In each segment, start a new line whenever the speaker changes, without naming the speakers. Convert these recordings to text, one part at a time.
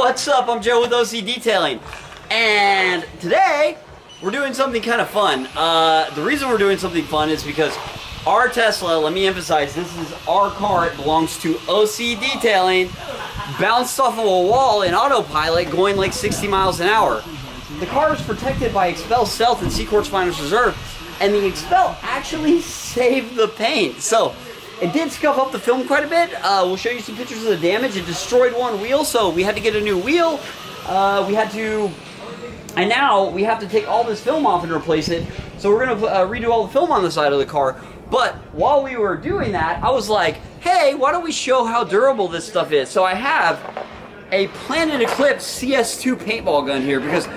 What's up? I'm Joe with OCDetailing, and today we're doing something kind of fun. The reason we're doing something fun is because our Tesla, let me emphasize, this is our car, it belongs to OCDetailing, bounced off of a wall in autopilot going like 60 miles an hour. The car is protected by XPEL Stealth and CQuartz Finest Reserve, and the XPEL actually saved the paint. So it did scuff up the film quite a bit. We'll show you some pictures of the damage. It destroyed one wheel, so we had to get a new wheel. And now we have to take all this film off and replace it. So we're gonna redo all the film on the side of the car. But while we were doing that, I was like, hey, why don't we show how durable this stuff is? So I have a Planet Eclipse CS2 paintball gun here because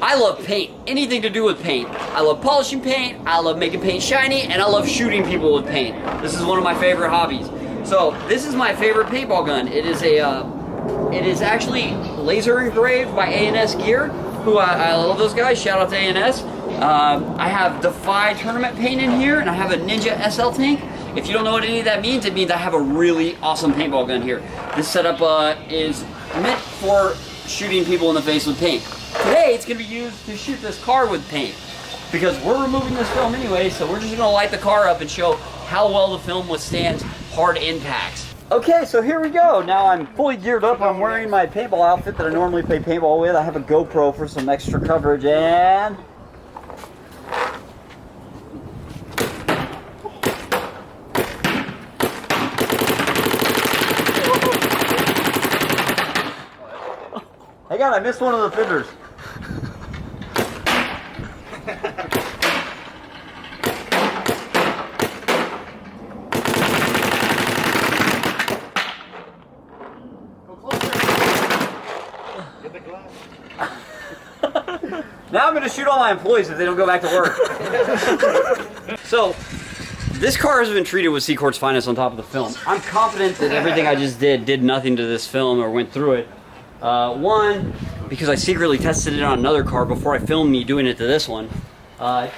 I love paint, anything to do with paint. I love polishing paint, I love making paint shiny, and I love shooting people with paint. This is one of my favorite hobbies. So this is my favorite paintball gun. It is actually laser engraved by A&S Gear, who I love those guys, shout out to A&S. I have Defy tournament paint in here, and I have a Ninja SL tank. If you don't know what any of that means, it means I have a really awesome paintball gun here. This setup is meant for shooting people in the face with paint. Today, it's going to be used to shoot this car with paint because we're removing this film anyway, so we're just going to light the car up and show how well the film withstands hard impacts. Okay, so here we go. Now I'm fully geared up. I'm wearing my paintball outfit that I normally play paintball with. I have a GoPro for some extra coverage, and hey God, I missed one of the fenders.
Get the glass.
Now I'm going to shoot all my employees if they don't go back to work. So, this car has been treated with CQuartz Finest on top of the film. I'm confident that everything I just did nothing to this film or went through it. One, because I secretly tested it on another car before I filmed me doing it to this one.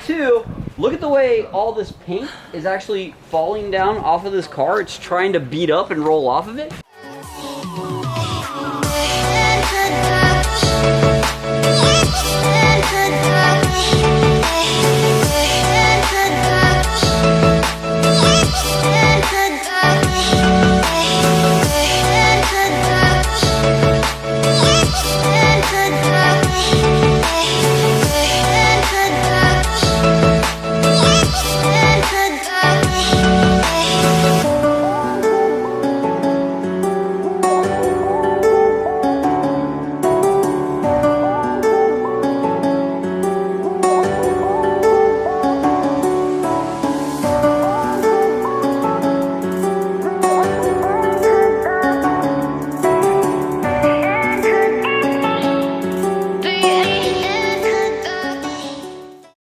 Two, look at the way all this paint is actually falling down off of this car. It's trying to beat up and roll off of it.